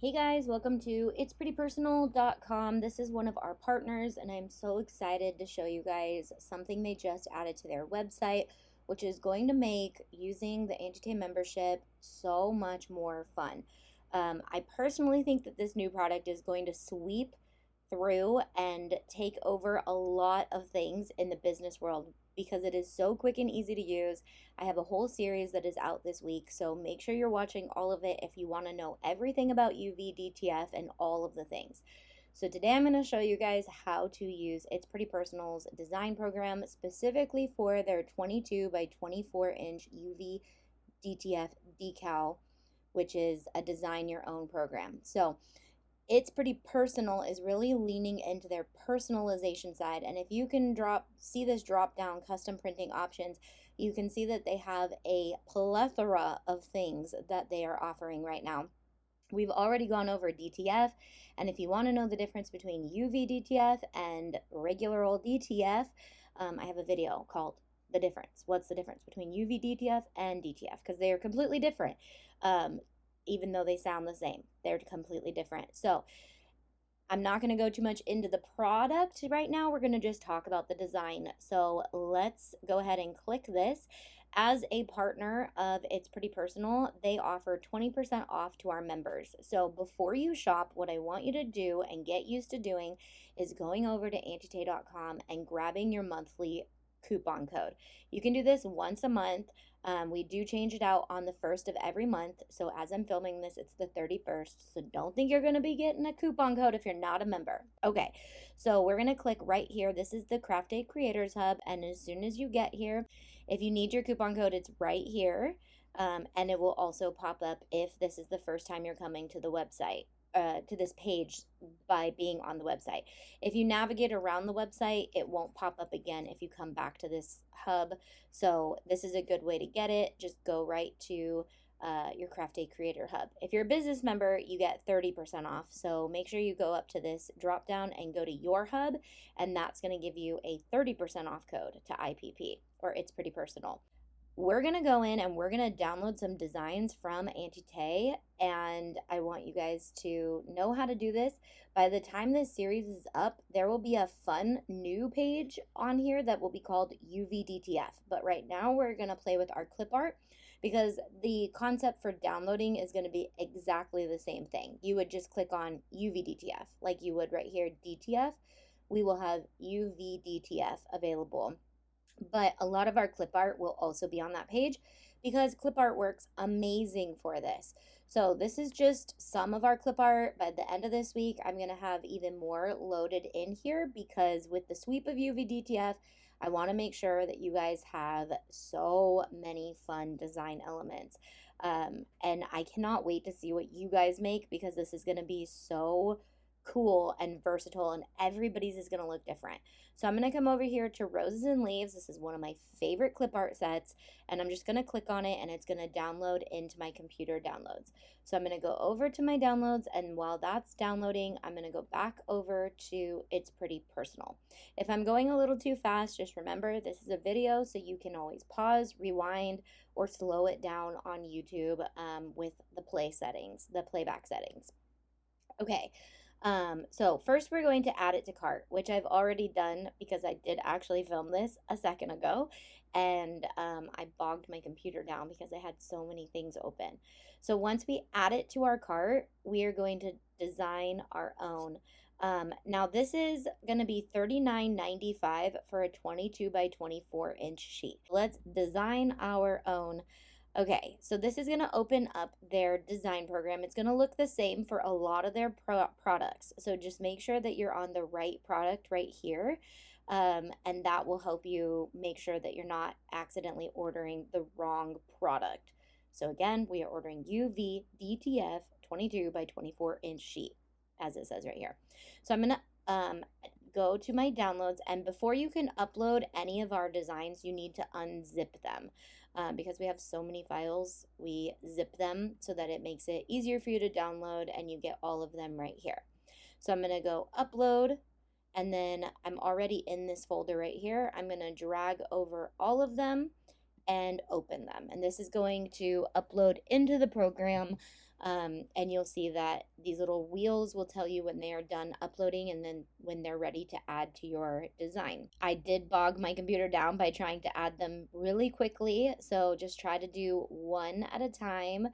Hey guys, welcome to itsprettypersonal.com. This is one of our partners, and I'm so excited to show you guys something they just added to their website, which is going to make using the Auntie Tay membership so much more fun. I personally think that this new product is going to sweep through and take over a lot of things in the business world because it is so quick and easy to use. I have a whole series that is out this week, so make sure you're watching all of it if you want to know everything about UV DTF and all of the things. So today I'm going to show you guys how to use It's Pretty Personal's design program specifically for their 22 by 24 inch UV DTF decal, which is a design your own program. So It's Pretty Personal is really leaning into their personalization side. And if you can see this drop down custom printing options, you can see that they have a plethora of things that they are offering right now. We've already gone over DTF, and if you want to know the difference between UV DTF and regular old DTF, I have a video called The Difference. What's the difference between UV DTF and DTF? Because they are completely different. Even though they sound the same, they're completely different. So I'm not going to go too much into the product right now. We're going to just talk about the design. So let's go ahead and click this. As a partner of It's Pretty Personal, they offer 20% off to our members. So before you shop, what I want you to do and get used to doing is going over to auntietay.com and grabbing your monthly coupon code. You can do this once a month. We do change it out on the 1st of every month. So as I'm filming this, it's the 31st. So don't think you're going to be getting a coupon code if you're not a member. Okay, so we're going to click right here. This is the Craft Day Creators Hub. And as soon as you get here, if you need your coupon code, it's right here. And it will also pop up if this is the first time you're coming to the website. To this page by being on the website. If you navigate around the website, it won't pop up again if you come back to this hub. So this is a good way to get it. Just go right to your Craft Day Creator Hub. If you're a business member, you get 30% off. So make sure you go up to this drop down and go to your hub, and that's going to give you a 30% off code to IPP, or It's Pretty Personal. We're going to go in and we're going to download some designs from Auntie Tay, and I want you guys to know how to do this. By the time this series is up, there will be a fun new page on here that will be called UV DTF. But right now we're going to play with our clip art because the concept for downloading is going to be exactly the same thing. You would just click on UV DTF like you would right here, DTF. We will have UV DTF available. But a lot of our clip art will also be on that page because clip art works amazing for this. So this is just some of our clip art. By the end of this week, I'm going to have even more loaded in here because with the sweep of UV DTF, I want to make sure that you guys have so many fun design elements. And I cannot wait to see what you guys make because this is going to be so cool and versatile, and everybody's is going to look different. So I'm going to come over here to Roses and Leaves. This is one of my favorite clip art sets, and I'm just going to click on it and it's going to download into my computer downloads. So I'm going to go over to my downloads, and while that's downloading, I'm going to go back over to It's Pretty Personal. If I'm going a little too fast, just remember this is a video, so you can always pause, rewind, or slow it down on YouTube with the playback settings. Okay. So first we're going to add it to cart, which I've already done because I did actually film this a second ago, and I bogged my computer down because I had so many things open. So once we add it to our cart, we are going to design our own. Now this is going to be $39.95 for a 22 by 24 inch sheet. Let's design our own. Okay, so this is going to open up their design program. It's going to look the same for a lot of their products. So just make sure that you're on the right product right here. And that will help you make sure that you're not accidentally ordering the wrong product. So again, we are ordering UV DTF 22 by 24 inch sheet, as it says right here. So I'm going to go to my downloads, and before you can upload any of our designs, you need to unzip them. Because we have so many files, we zip them so that it makes it easier for you to download and you get all of them right here. So I'm going to go upload, and then I'm already in this folder right here. I'm going to drag over all of them and open them. And this is going to upload into the program And you'll see that these little wheels will tell you when they are done uploading and then when they're ready to add to your design. I did bog my computer down by trying to add them really quickly, so just try to do one at a time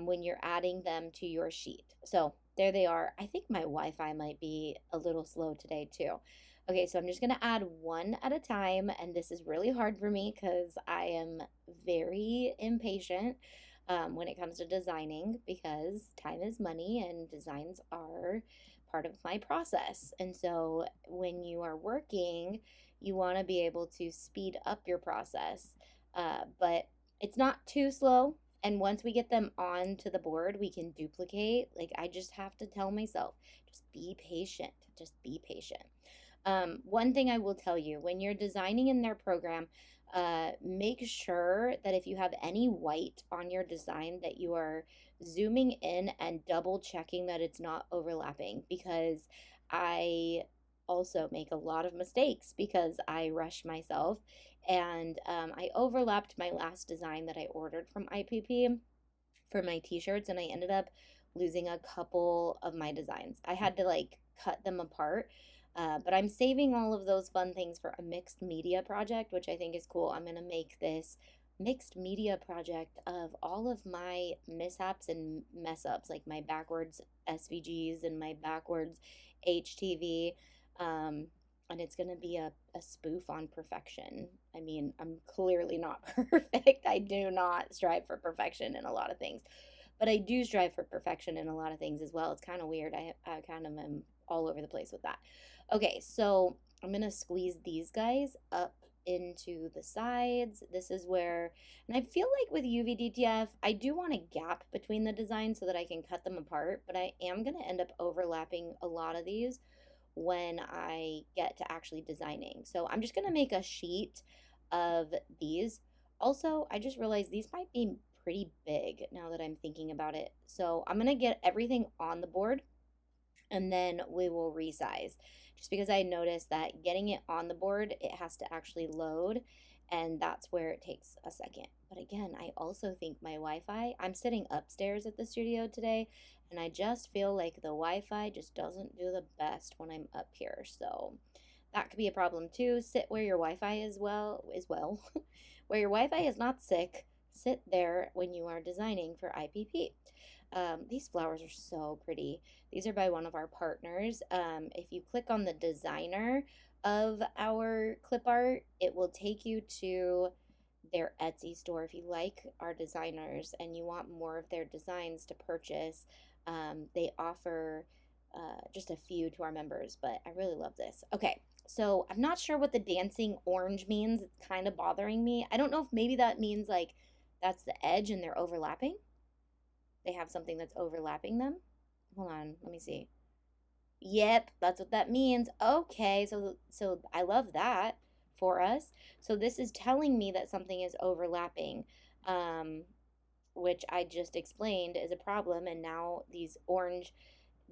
when you're adding them to your sheet. So there they are. I think my Wi-Fi might be a little slow today too. Okay, so I'm just gonna add one at a time, and this is really hard for me because I am very impatient when it comes to designing because time is money and designs are part of my process. And so when you are working, you want to be able to speed up your process, but it's not too slow. And once we get them onto the board, we can duplicate. Like, I just have to tell myself, just be patient. Just be patient. One thing I will tell you, when you're designing in their program, make sure that if you have any white on your design that you are zooming in and double checking that it's not overlapping, because I also make a lot of mistakes because I rush myself, and I overlapped my last design that I ordered from IPP for my t-shirts, and I ended up losing a couple of my designs. I had to like cut them apart, but I'm saving all of those fun things for a mixed media project, which I think is cool. I'm going to make this mixed media project of all of my mishaps and mess ups, like my backwards SVGs and my backwards HTV. And it's going to be a spoof on perfection. I mean, I'm clearly not perfect. I do not strive for perfection in a lot of things, but I do strive for perfection in a lot of things as well. It's kind of weird. I kind of am all over the place with that. Okay, so I'm going to squeeze these guys up into the sides. This is where, and I feel like with UV I do want a gap between the designs so that I can cut them apart, but I am going to end up overlapping a lot of these when I get to actually designing. So I'm just going to make a sheet of these. Also, I just realized these might be pretty big now that I'm thinking about it. So I'm going to get everything on the board and then we will resize. Just because I noticed that getting it on the board, it has to actually load, and that's where it takes a second. But again, I also think my Wi-Fi, I'm sitting upstairs at the studio today, and I just feel like the Wi-Fi just doesn't do the best when I'm up here. So that could be a problem too. Sit where your Wi-Fi is well, where your Wi-Fi is not sick. Sit there when you are designing for IPP. These flowers are so pretty. These are by one of our partners. If you click on the designer of our clip art, it will take you to their Etsy store. If you like our designers and you want more of their designs to purchase, they offer just a few to our members, but I really love this. Okay, so I'm not sure what the dancing orange means. It's kind of bothering me. I don't know if maybe that means like that's the edge and they're overlapping. They have something that's overlapping them. Hold on, let me see. Yep, that's what that means. Okay, so I love that for us. So this is telling me that something is overlapping, which I just explained is a problem, and now these orange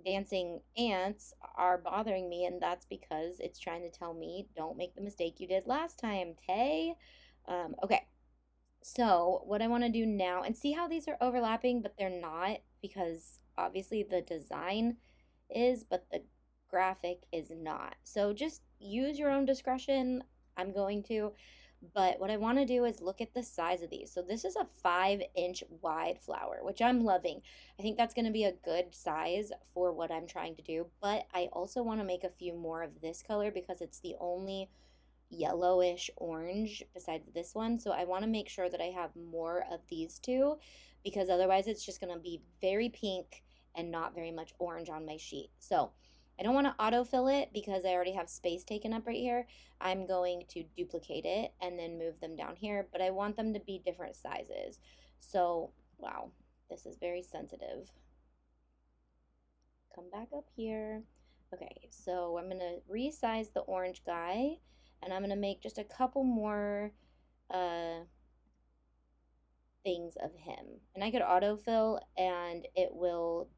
dancing ants are bothering me, and that's because it's trying to tell me don't make the mistake you did last time, Tay. Okay. So what I want to do now, and see how these are overlapping, but they're not, because obviously the design is, but the graphic is not. So just use your own discretion. I'm going to, but what I want to do is look at the size of these. So this is a 5-inch wide flower, which I'm loving. I think that's going to be a good size for what I'm trying to do, but I also want to make a few more of this color because it's the only yellowish orange besides this one. So I want to make sure that I have more of these two, because otherwise it's just going to be very pink and not very much orange on my sheet. So I don't want to autofill it because I already have space taken up right here. I'm going to duplicate it and then move them down here, but I want them to be different sizes. So, wow, this is very sensitive. Come back up here. Okay, so I'm going to resize the orange guy, and I'm going to make just a couple more things of him. And I could autofill and it will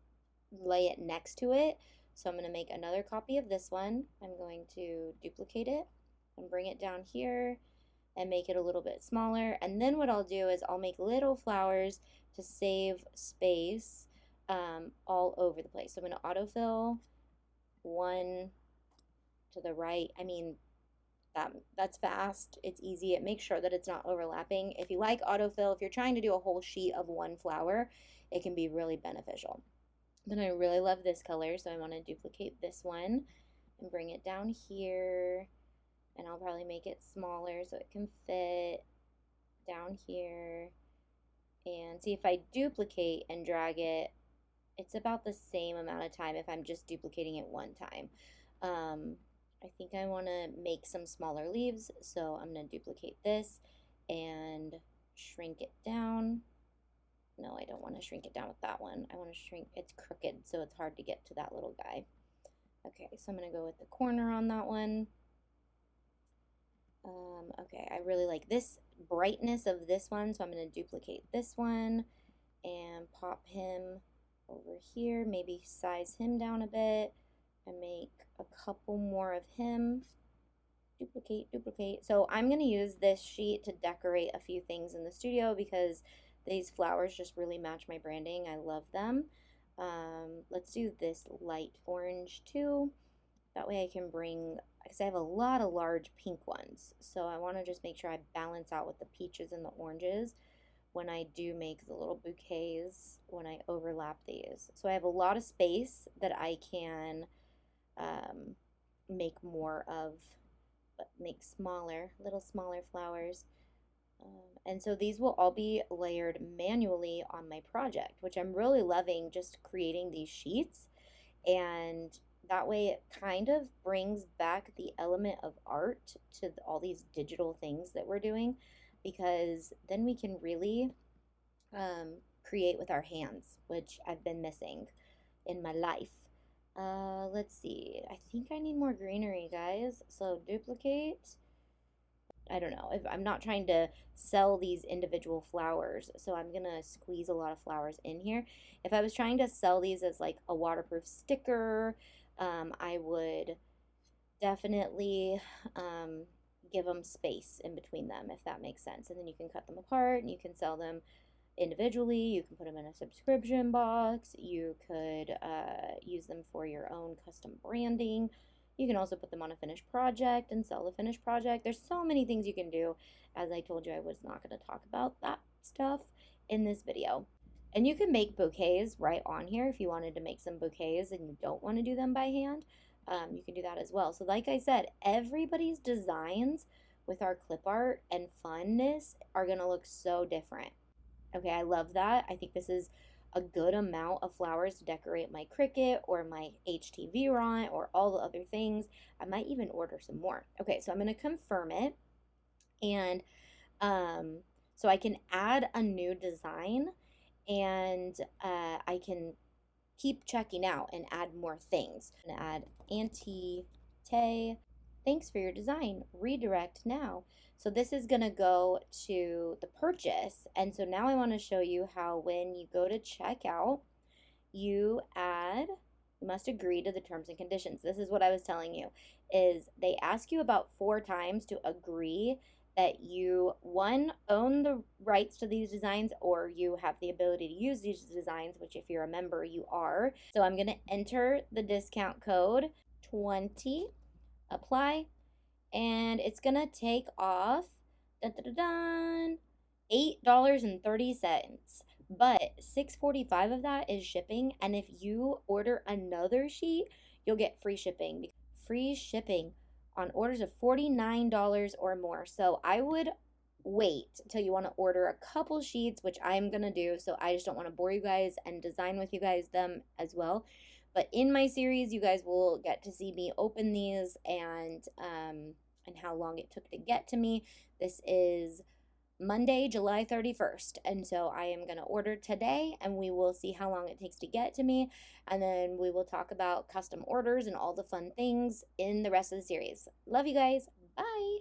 lay it next to it. So I'm going to make another copy of this one. I'm going to duplicate it and bring it down here and make it a little bit smaller. And then what I'll do is I'll make little flowers to save space all over the place. So I'm going to autofill one to the right. I mean, that's fast. It's easy. It makes sure that it's not overlapping. If you like autofill, if you're trying to do a whole sheet of one flower, it can be really beneficial. Then I really love this color, so I want to duplicate this one and bring it down here, and I'll probably make it smaller so it can fit down here. And see, if I duplicate and drag it, it's about the same amount of time if I'm just duplicating it one time. I think I want to make some smaller leaves, so I'm going to duplicate this and shrink it down. No, I don't want to shrink it down with that one. I want to shrink, it's crooked, so it's hard to get to that little guy. Okay, so I'm going to go with the corner on that one. Okay, I really like this brightness of this one, so I'm going to duplicate this one and pop him over here, maybe size him down a bit and make a couple more of him. Duplicate, duplicate. So I'm going to use this sheet to decorate a few things in the studio because these flowers just really match my branding. I love them. Let's do this light orange too. That way I can bring, because I have a lot of large pink ones. So I want to just make sure I balance out with the peaches and the oranges when I do make the little bouquets, when I overlap these. So I have a lot of space that I can make more of, but make smaller, little smaller flowers. And so these will all be layered manually on my project, which I'm really loving, just creating these sheets. And that way it kind of brings back the element of art to all these digital things that we're doing, because then we can really create with our hands, which I've been missing in my life. Let's see. I think I need more greenery, guys. So duplicate. I don't know. If I'm not trying to sell these individual flowers, so I'm gonna squeeze a lot of flowers in here. If I was trying to sell these as like a waterproof sticker, I would definitely give them space in between them, if that makes sense. And then you can cut them apart and you can sell them individually. You can put them in a subscription box. You could use them for your own custom branding. You can also put them on a finished project and sell the finished project. There's so many things you can do. As I told you, I was not going to talk about that stuff in this video. And you can make bouquets right on here if you wanted to make some bouquets and you don't want to do them by hand. You can do that as well. So like I said, everybody's designs with our clip art and funness are going to look so different. Okay, I love that. I think this is a good amount of flowers to decorate my Cricut or my HTVront or all the other things. I might even order some more. Okay, so I'm going to confirm it. And so I can add a new design, and I can keep checking out and add more things. I'm gonna add Auntie Tay. Thanks for your design. Redirect now. So this is gonna go to the purchase. And so now I want to show you how when you go to checkout, you must agree to the terms and conditions. This is what I was telling you, is they ask you about 4 times to agree that you, one, own the rights to these designs, or you have the ability to use these designs, which if you're a member, you are. So I'm going to enter the discount code 20, apply, and it's going to take off $8.30. But $6.45 of that is shipping, and if you order another sheet, you'll get free shipping. Free shipping on orders of $49 or more. So I would wait till you want to order a couple sheets, which I'm gonna do. So I just don't want to bore you guys and design with you guys them as well. But in my series, you guys will get to see me open these and how long it took to get to me. This is Monday, July 31st. And so I am going to order today, and we will see how long it takes to get to me. And then we will talk about custom orders and all the fun things in the rest of the series. Love you guys. Bye.